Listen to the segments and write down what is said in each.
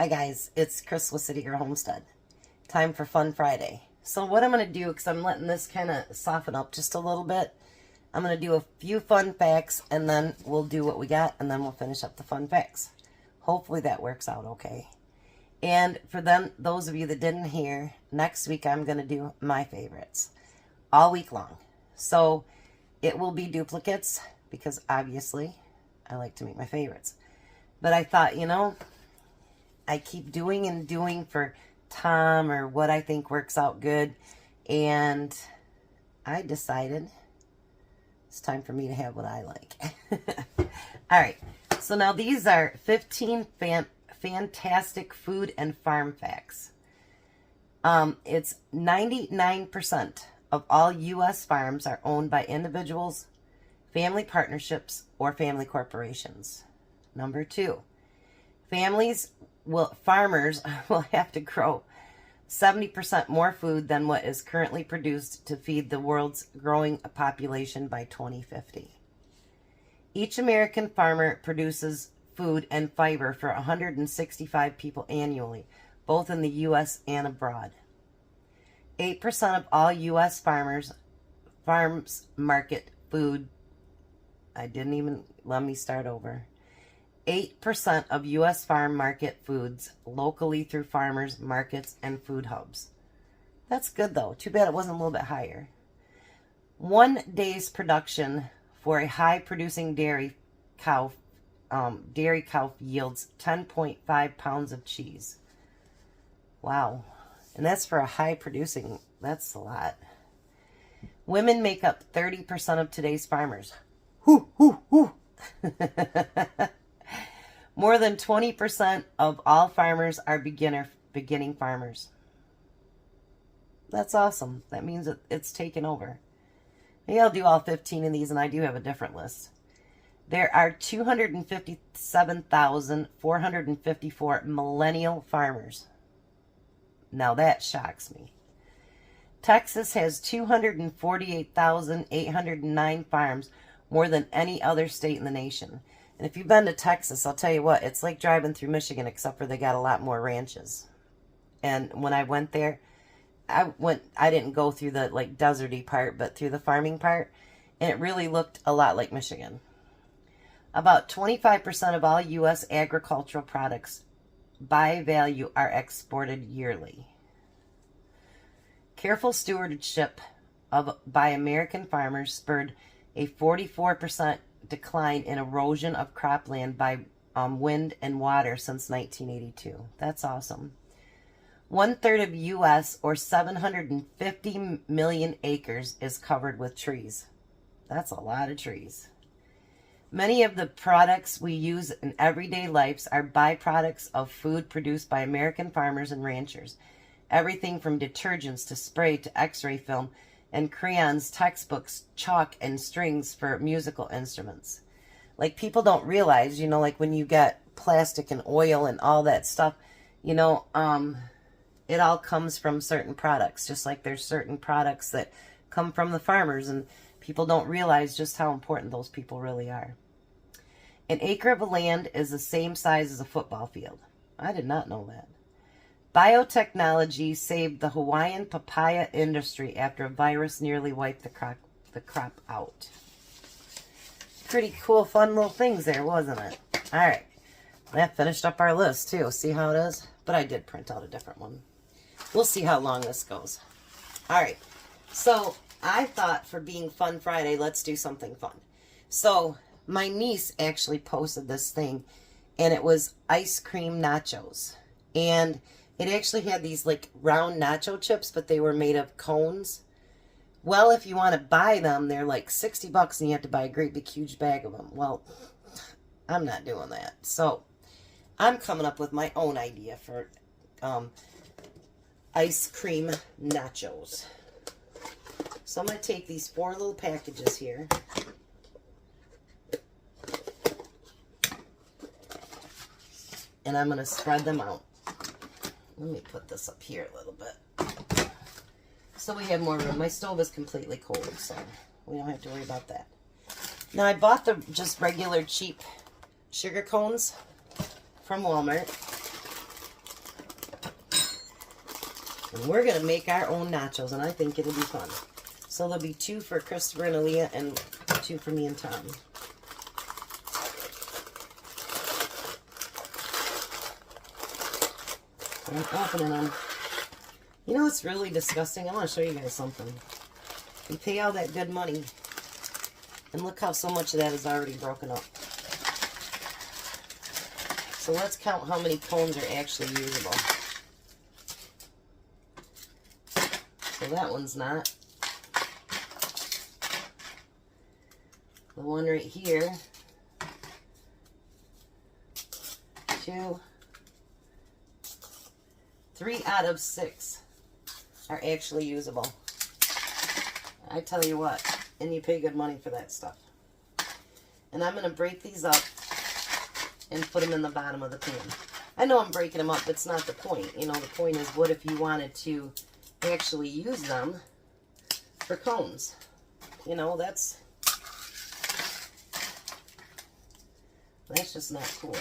Hi guys, it's Chris with City Girl Homestead. Time for Fun Friday. So what I'm going to do, because I'm letting this kind of soften up just a little bit, I'm going to do a few fun facts, and then we'll do what we got, and then we'll finish up the fun facts. Hopefully that works out okay. And for those of you that didn't hear, next week I'm going to do my favorites all week long. So it will be duplicates, because obviously I like to make my favorites. But I thought, I keep doing and doing for Tom or what I think works out good. And I decided it's time for me to have what I like. All right. So now these are 15 fantastic food and farm facts. It's 99% of all U.S. farms are owned by individuals, family partnerships, or family corporations. Number 2, farmers will have to grow 70% more food than what is currently produced to feed the world's growing population by 2050. Each American farmer produces food and fiber for 165 people annually, both in the U.S. and abroad. 8% of all U.S. farms market food. Let me start over. 8% of U.S. farm market foods locally through farmers markets and food hubs. That's good though. Too bad it wasn't a little bit higher. 1 day's production for a high producing dairy cow yields 10.5 pounds of cheese. Wow. And that's for a high producing, that's a lot. Women make up 30% of today's farmers. Whoo, whoo, whoo. More than 20% of all farmers are beginning farmers. That's awesome. That means it's taken over. Maybe I'll do all 15 of these, and I do have a different list. There are 257,454 millennial farmers. Now that shocks me. Texas has 248,809 farms, more than any other state in the nation. And if you've been to Texas, I'll tell you what, it's like driving through Michigan, except for they got a lot more ranches. And when I went there, I didn't go through the deserty part, but through the farming part, and it really looked a lot like Michigan. About 25% of all U.S. agricultural products by value are exported yearly. Careful stewardship by American farmers spurred a 44% decline in erosion of cropland by wind and water since 1982. That's awesome. 1/3 of U.S. or 750 million acres is covered with trees. That's a lot of trees. Many of the products we use in everyday lives are byproducts of food produced by American farmers and ranchers. Everything from detergents to spray to x-ray film and crayons, textbooks, chalk, and strings for musical instruments. Like, people don't realize, when you get plastic and oil and all that stuff, it all comes from certain products. Just like there's certain products that come from the farmers, and people don't realize just how important those people really are. An acre of land is the same size as a football field. I did not know that. Biotechnology saved the Hawaiian papaya industry after a virus nearly wiped the crop out. Pretty cool, fun little things there, wasn't it? All right. That finished up our list, too. See how it is? But I did print out a different one. We'll see how long this goes. All right. So I thought, for being Fun Friday, let's do something fun. So my niece actually posted this thing, and it was ice cream nachos. And it actually had these round nacho chips, but they were made of cones. Well, if you want to buy them, they're like $60 and you have to buy a great big huge bag of them. Well, I'm not doing that. So I'm coming up with my own idea for ice cream nachos. So I'm going to take these 4 little packages here. And I'm going to spread them out. Let me put this up here a little bit, so we have more room. My stove is completely cold, so we don't have to worry about that. Now, I bought the just regular cheap sugar cones from Walmart. And we're going to make our own nachos, and I think it'll be fun. So there'll be 2 for Christopher and Aaliyah and 2 for me and Tom. I'm opening them. You know what's really disgusting? I want to show you guys something. We pay all that good money, and look how so much of that is already broken up. So let's count how many cones are actually usable. So that one's not. The one right here. 2, 3 out of 6 are actually usable. I tell you what, and you pay good money for that stuff. And I'm going to break these up and put them in the bottom of the pan. I know I'm breaking them up, but it's not the point. You know, the point is, what if you wanted to actually use them for cones? You know, that's just not cool.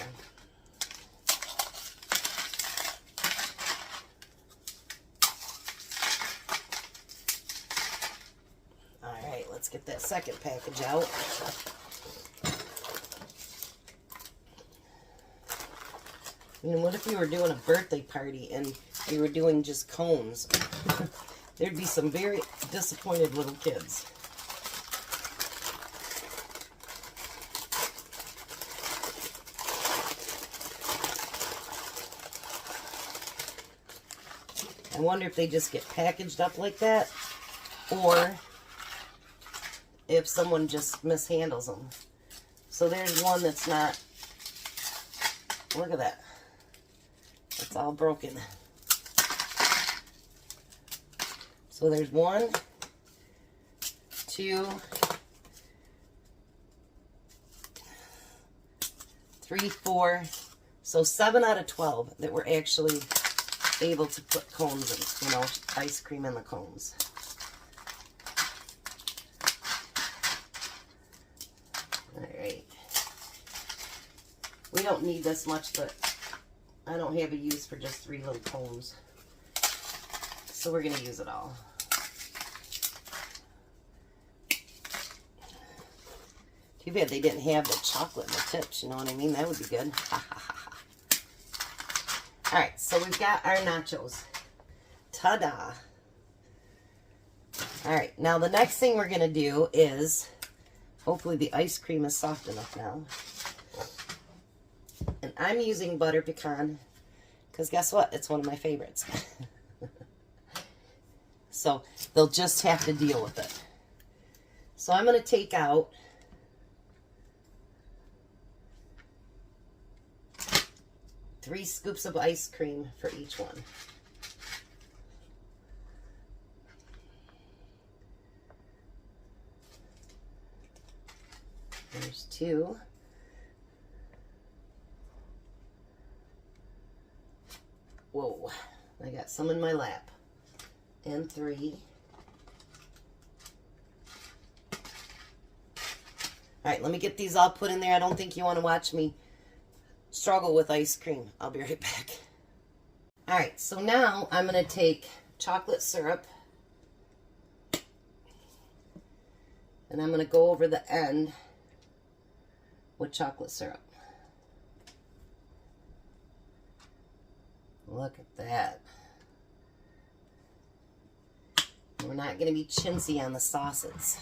Alright, let's get that second package out. I mean, what if you were doing a birthday party and you were doing just cones? There'd be some very disappointed little kids. I wonder if they just get packaged up like that, or if someone just mishandles them. So there's one that's not, look at that. It's all broken. So there's 1, 2, 3, 4. So 7 out of 12 that were actually able to put cones in, you know, ice cream in the cones. Alright. We don't need this much, but I don't have a use for just 3 little cones. So we're going to use it all. Too bad they didn't have the chocolate in the tips, you know what I mean? That would be good. Alright, so we've got our nachos. Ta-da! Alright, now the next thing we're going to do is, hopefully the ice cream is soft enough now. And I'm using butter pecan, because guess what? It's one of my favorites. So they'll just have to deal with it. So I'm going to take out three scoops of ice cream for each one. There's 2. Whoa, I got some in my lap. And 3. Alright, let me get these all put in there. I don't think you want to watch me struggle with ice cream. I'll be right back. Alright, so now I'm going to take chocolate syrup. And I'm going to go over the end with chocolate syrup. Look at that. We're not going to be chintzy on the sauces.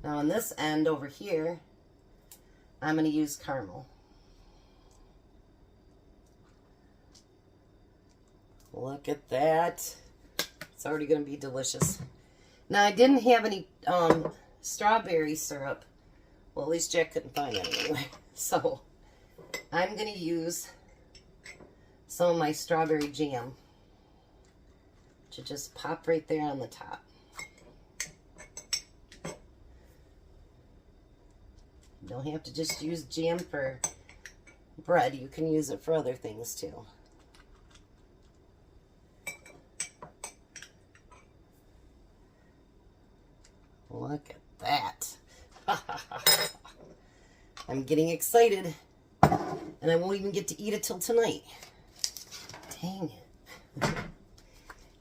Now on this end over here, I'm going to use caramel. Look at that. It's already going to be delicious. Now I didn't have any strawberry syrup. Well, at least Jack couldn't find any anyway. So I'm going to use some of my strawberry jam to just pop right there on the top. You don't have to just use jam for bread. You can use it for other things too. Look at that. I'm getting excited. And I won't even get to eat it till tonight. Dang it.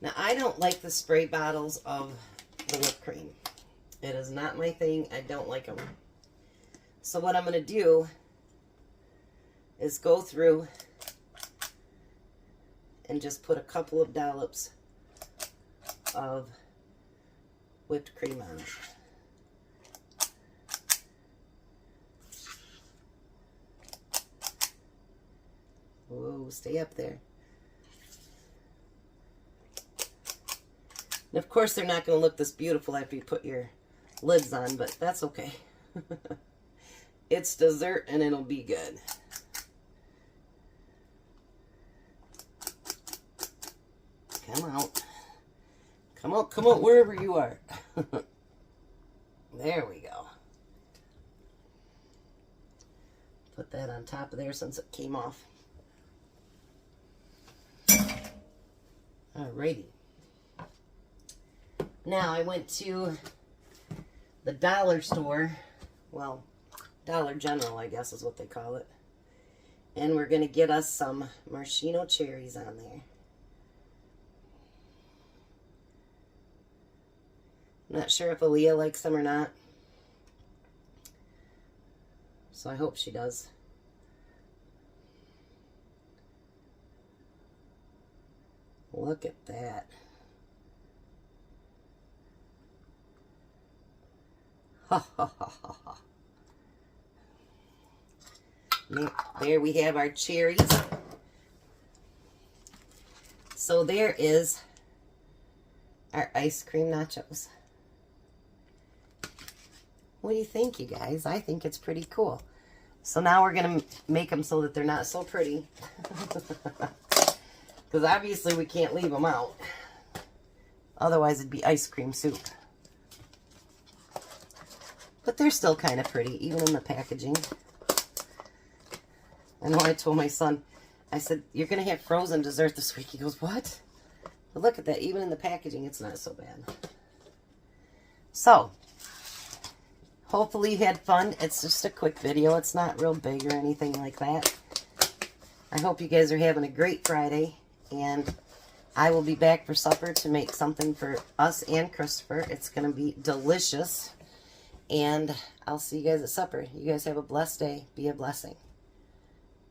Now, I don't like the spray bottles of the whipped cream. It is not my thing. I don't like them. So what I'm going to do is go through and just put a couple of dollops of whipped cream on it. Whoa, stay up there. And of course, they're not going to look this beautiful after you put your lids on, but that's okay. It's dessert and it'll be good. Come out. Come out, come out, wherever you are. There we go. Put that on top of there since it came off. Alrighty. Now I went to the dollar store, well, Dollar General, I guess is what they call it. And we're going to get us some maraschino cherries on there. I'm not sure if Aaliyah likes them or not. So I hope she does. Look at that. Ha ha ha ha ha. There we have our cherries. So there is our ice cream nachos. What do you think, you guys? I think it's pretty cool. So now we're going to make them so that they're not so pretty. Because obviously we can't leave them out. Otherwise it'd be ice cream soup. But they're still kind of pretty, even in the packaging. I know I told my son, I said, you're going to have frozen dessert this week. He goes, what? But look at that. Even in the packaging, it's not so bad. So, hopefully you had fun. It's just a quick video. It's not real big or anything like that. I hope you guys are having a great Friday. And I will be back for supper to make something for us and Christopher. It's going to be delicious. And I'll see you guys at supper. You guys have a blessed day. Be a blessing.